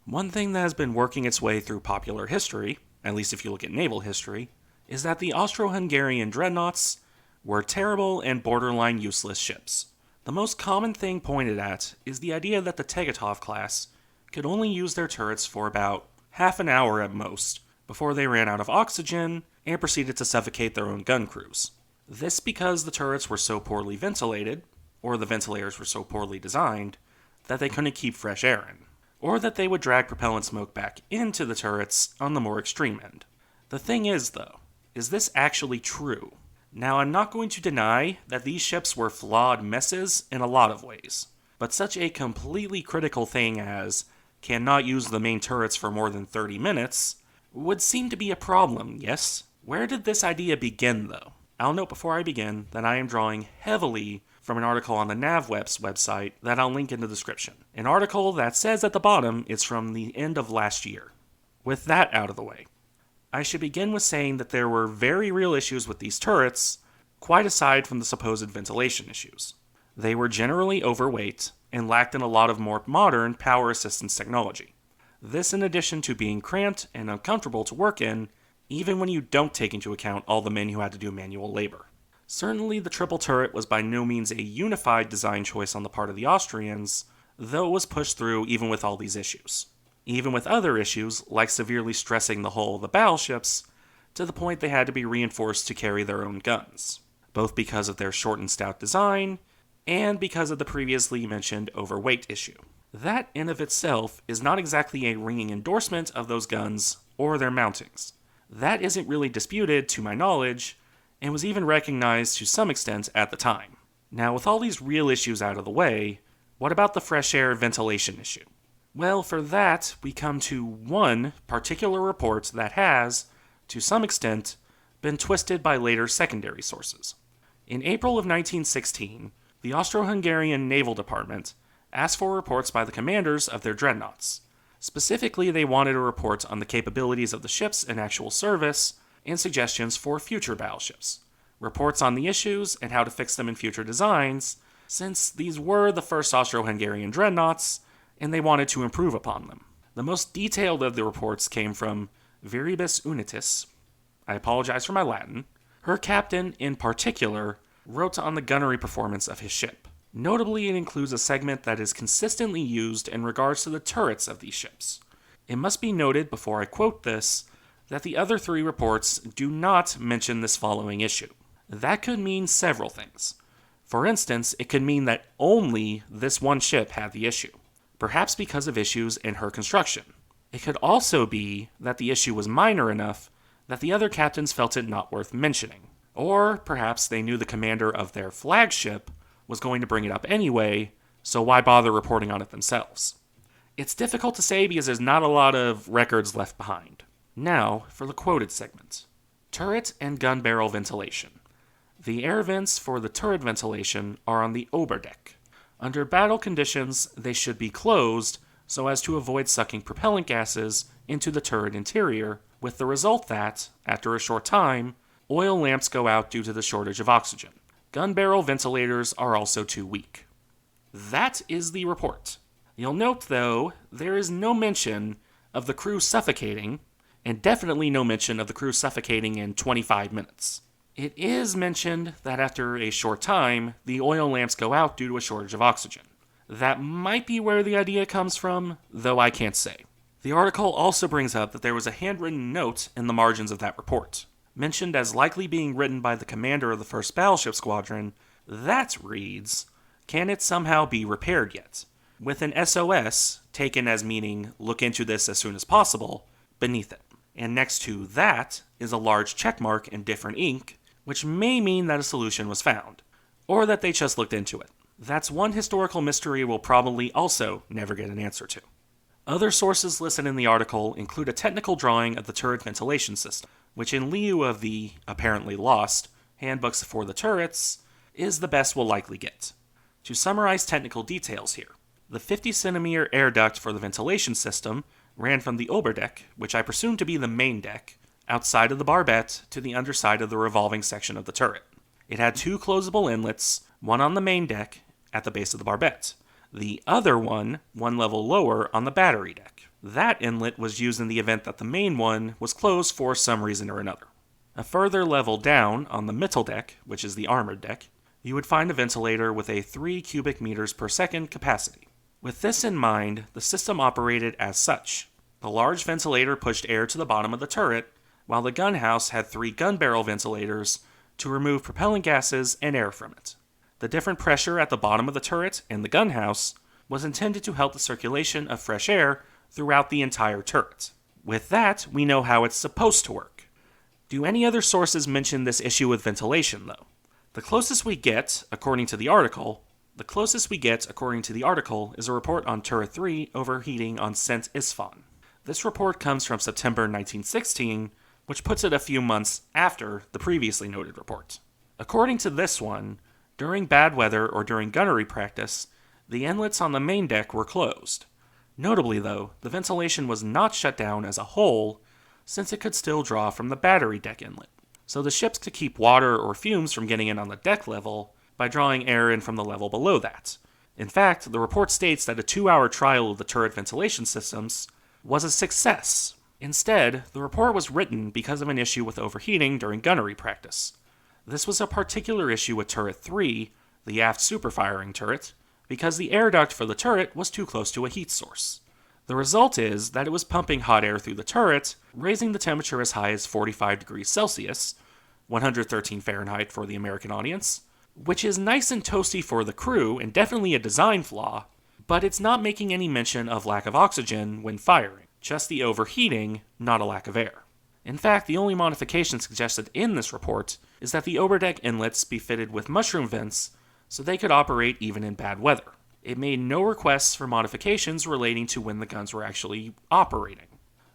One thing that has been working its way through popular history, at least if you look at naval history, is that the Austro-Hungarian dreadnoughts were terrible and borderline useless ships. The most common thing pointed at is the idea that the Tegetthoff-class could only use their turrets for about half an hour at most before they ran out of oxygen and proceeded to suffocate their own gun crews. This because the turrets were so poorly ventilated, or the ventilators were so poorly designed, that they couldn't keep fresh air in, or that they would drag propellant smoke back into the turrets on the more extreme end. The thing is, though, is this actually true? Now, I'm not going to deny that these ships were flawed messes in a lot of ways, but such a completely critical thing as cannot use the main turrets for more than 30 minutes would seem to be a problem, yes? Where did this idea begin, though? I'll note before I begin that I am drawing heavily from an article on the NavWeaps website that I'll link in the description. An article that says at the bottom it's from the end of last year. With that out of the way, I should begin with saying that there were very real issues with these turrets, quite aside from the supposed ventilation issues. They were generally overweight and lacked in a lot of more modern power assistance technology. This in addition to being cramped and uncomfortable to work in, even when you don't take into account all the men who had to do manual labor. Certainly the triple turret was by no means a unified design choice on the part of the Austrians, though it was pushed through even with all these issues. Even with other issues, like severely stressing the hull of the battleships, to the point they had to be reinforced to carry their own guns, both because of their short and stout design, and because of the previously mentioned overweight issue. That in of itself is not exactly a ringing endorsement of those guns or their mountings. That isn't really disputed, to my knowledge, and was even recognized to some extent at the time. Now, with all these real issues out of the way, what about the fresh air ventilation issue? Well, for that, we come to one particular report that has, to some extent, been twisted by later secondary sources. In April of 1916, the Austro-Hungarian Naval Department asked for reports by the commanders of their dreadnoughts. Specifically, they wanted a report on the capabilities of the ships in actual service and suggestions for future battleships. Reports on the issues and how to fix them in future designs, since these were the first Austro-Hungarian dreadnoughts, and they wanted to improve upon them. The most detailed of the reports came from Viribus Unitis. I apologize for my Latin. Her captain, in particular, wrote on the gunnery performance of his ship. Notably, it includes a segment that is consistently used in regards to the turrets of these ships. It must be noted before I quote this, that the other three reports do not mention this following issue. That could mean several things. For instance, it could mean that only this one ship had the issue, perhaps because of issues in her construction. It could also be that the issue was minor enough that the other captains felt it not worth mentioning. Or perhaps they knew the commander of their flagship was going to bring it up anyway, so why bother reporting on it themselves? It's difficult to say because there's not a lot of records left behind. Now, for the quoted segment. Turret and gun barrel ventilation. The air vents for the turret ventilation are on the Oberdeck. Under battle conditions, they should be closed so as to avoid sucking propellant gases into the turret interior, with the result that, after a short time, oil lamps go out due to the shortage of oxygen. Gun barrel ventilators are also too weak. That is the report. You'll note, though, there is no mention of the crew suffocating, and definitely no mention of the crew suffocating in 25 minutes. It is mentioned that after a short time, the oil lamps go out due to a shortage of oxygen. That might be where the idea comes from, though I can't say. The article also brings up that there was a handwritten note in the margins of that report, mentioned as likely being written by the commander of the 1st Battleship Squadron, that reads, "Can it somehow be repaired yet?" with an SOS, taken as meaning, look into this as soon as possible, beneath it. And next to that is a large check mark in different ink, which may mean that a solution was found, or that they just looked into it. That's one historical mystery we'll probably also never get an answer to. Other sources listed in the article include a technical drawing of the turret ventilation system, which in lieu of the, apparently lost, handbooks for the turrets, is the best we'll likely get. To summarize technical details here, the 50-centimeter air duct for the ventilation system ran from the Oberdeck, which I presume to be the main deck, outside of the barbette to the underside of the revolving section of the turret. It had 2 closable inlets, one on the main deck at the base of the barbette, the other one level lower on the battery deck. That inlet was used in the event that the main one was closed for some reason or another. A further level down, on the Mitteldeck, which is the armored deck, you would find a ventilator with a 3 cubic meters per second capacity. With this in mind, the system operated as such. The large ventilator pushed air to the bottom of the turret, while the gun house had 3 gun barrel ventilators to remove propellant gases and air from it. The different pressure at the bottom of the turret and the gun house was intended to help the circulation of fresh air throughout the entire turret. With that, we know how it's supposed to work. Do any other sources mention this issue with ventilation, though? The closest we get, according to the article, is a report on Turret 3 overheating on St. Isfan. This report comes from September 1916, which puts it a few months after the previously noted report. According to this one, during bad weather or during gunnery practice, the inlets on the main deck were closed. Notably, though, the ventilation was not shut down as a whole, since it could still draw from the battery deck inlet. So the ships could keep water or fumes from getting in on the deck level by drawing air in from the level below that. In fact, the report states that a 2-hour trial of the turret ventilation systems was a success. Instead, the report was written because of an issue with overheating during gunnery practice. This was a particular issue with Turret 3, the aft superfiring turret, because the air duct for the turret was too close to a heat source. The result is that it was pumping hot air through the turret, raising the temperature as high as 45 degrees Celsius, 113 Fahrenheit for the American audience, which is nice and toasty for the crew and definitely a design flaw, but it's not making any mention of lack of oxygen when firing, just the overheating, not a lack of air. In fact, the only modification suggested in this report is that the overdeck inlets be fitted with mushroom vents so they could operate even in bad weather. It made no requests for modifications relating to when the guns were actually operating.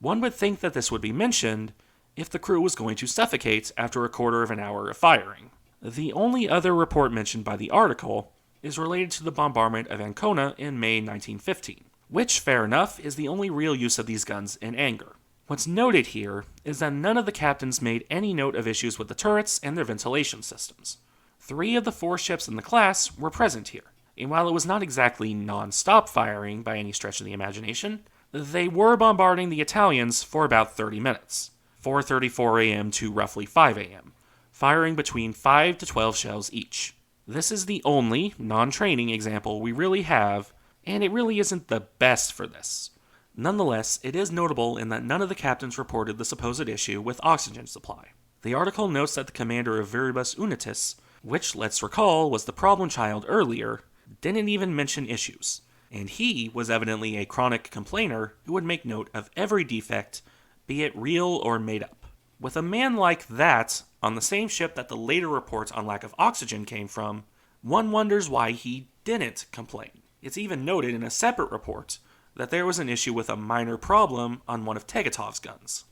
One would think that this would be mentioned if the crew was going to suffocate after a quarter of an hour of firing. The only other report mentioned by the article is related to the bombardment of Ancona in May 1915, which, fair enough, is the only real use of these guns in anger. What's noted here is that none of the captains made any note of issues with the turrets and their ventilation systems. 3 of the 4 ships in the class were present here, and while it was not exactly non-stop firing by any stretch of the imagination, they were bombarding the Italians for about 30 minutes, 4:34 a.m. to roughly 5 a.m., firing between 5 to 12 shells each. This is the only non-training example we really have, and it really isn't the best for this. Nonetheless, it is notable in that none of the captains reported the supposed issue with oxygen supply. The article notes that the commander of Viribus Unitas, which, let's recall, was the problem child earlier, didn't even mention issues, and he was evidently a chronic complainer who would make note of every defect, be it real or made up. With a man like that on the same ship that the later reports on lack of oxygen came from, one wonders why he didn't complain. It's even noted in a separate report that there was an issue with a minor problem on one of Tegetthoff's guns.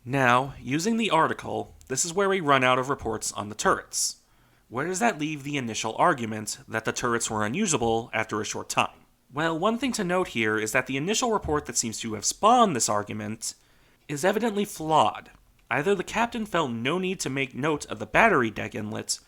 Now, using the article, this is where we run out of reports on the turrets. Where does that leave the initial argument that the turrets were unusable after a short time? Well, one thing to note here is that the initial report that seems to have spawned this argument is evidently flawed. Either the captain felt no need to make note of the battery deck inlet,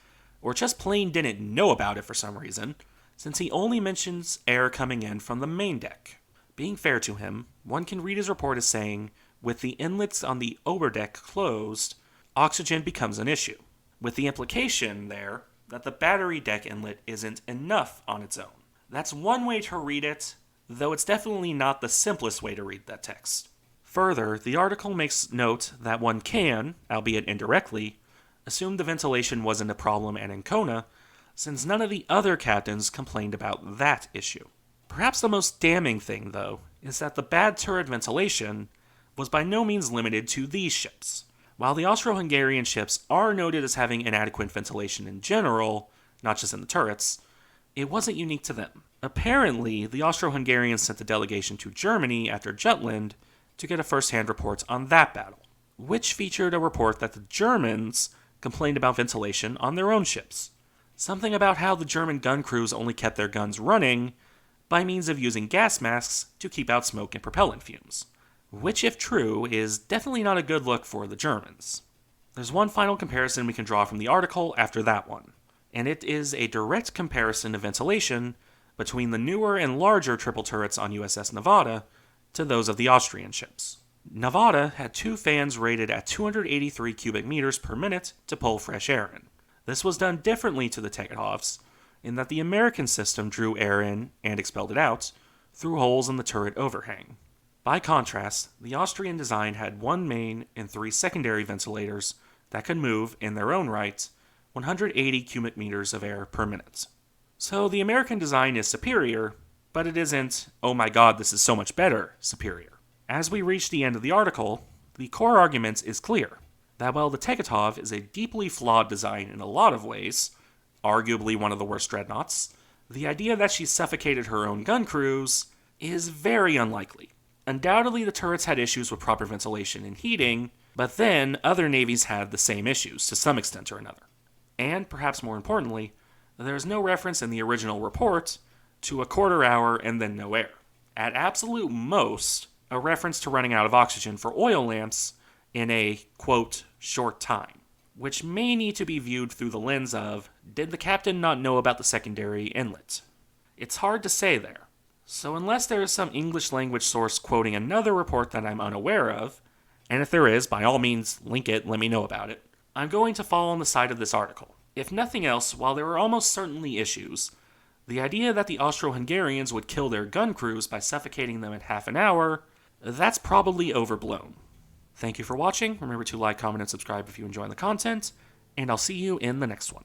or just plain didn't know about it for some reason, since he only mentions air coming in from the main deck. Being fair to him, one can read his report as saying, with the inlets on the overdeck closed, oxygen becomes an issue, with the implication there that the battery deck inlet isn't enough on its own. That's one way to read it, though it's definitely not the simplest way to read that text. Further, the article makes note that one can, albeit indirectly, assume the ventilation wasn't a problem at Ancona, since none of the other captains complained about that issue. Perhaps the most damning thing, though, is that the bad turret ventilation was by no means limited to these ships. While the Austro-Hungarian ships are noted as having inadequate ventilation in general, not just in the turrets, it wasn't unique to them. Apparently, the Austro-Hungarians sent a delegation to Germany after Jutland to get a first-hand report on that battle, which featured a report that the Germans complained about ventilation on their own ships. Something about how the German gun crews only kept their guns running by means of using gas masks to keep out smoke and propellant fumes, which, if true, is definitely not a good look for the Germans. There's one final comparison we can draw from the article after that one, and it is a direct comparison of ventilation between the newer and larger triple turrets on USS Nevada to those of the Austrian ships. Nevada had two fans rated at 283 cubic meters per minute to pull fresh air in. This was done differently to the Tegetthoffs, in that the American system drew air in and expelled it out through holes in the turret overhang. By contrast, the Austrian design had one main and three secondary ventilators that could move, in their own right, 180 cubic meters of air per minute. So the American design is superior, but it isn't, oh my god, this is so much better, superior. As we reach the end of the article, the core argument is clear, that while the Tegetthoff is a deeply flawed design in a lot of ways, arguably one of the worst dreadnoughts, the idea that she suffocated her own gun crews is very unlikely. Undoubtedly, the turrets had issues with proper ventilation and heating, but then other navies had the same issues to some extent or another. And, perhaps more importantly, there is no reference in the original report to a quarter hour and then no air. At absolute most, a reference to running out of oxygen for oil lamps in a, quote, short time, which may need to be viewed through the lens of, did the captain not know about the secondary inlet? It's hard to say there. So unless there is some English language source quoting another report that I'm unaware of, and if there is, by all means, link it, let me know about it, I'm going to fall on the side of this article. If nothing else, while there are almost certainly issues, the idea that the Austro-Hungarians would kill their gun crews by suffocating them in half an hour, that's probably overblown. Thank you for watching. Remember to like, comment, and subscribe if you enjoy the content, and I'll see you in the next one.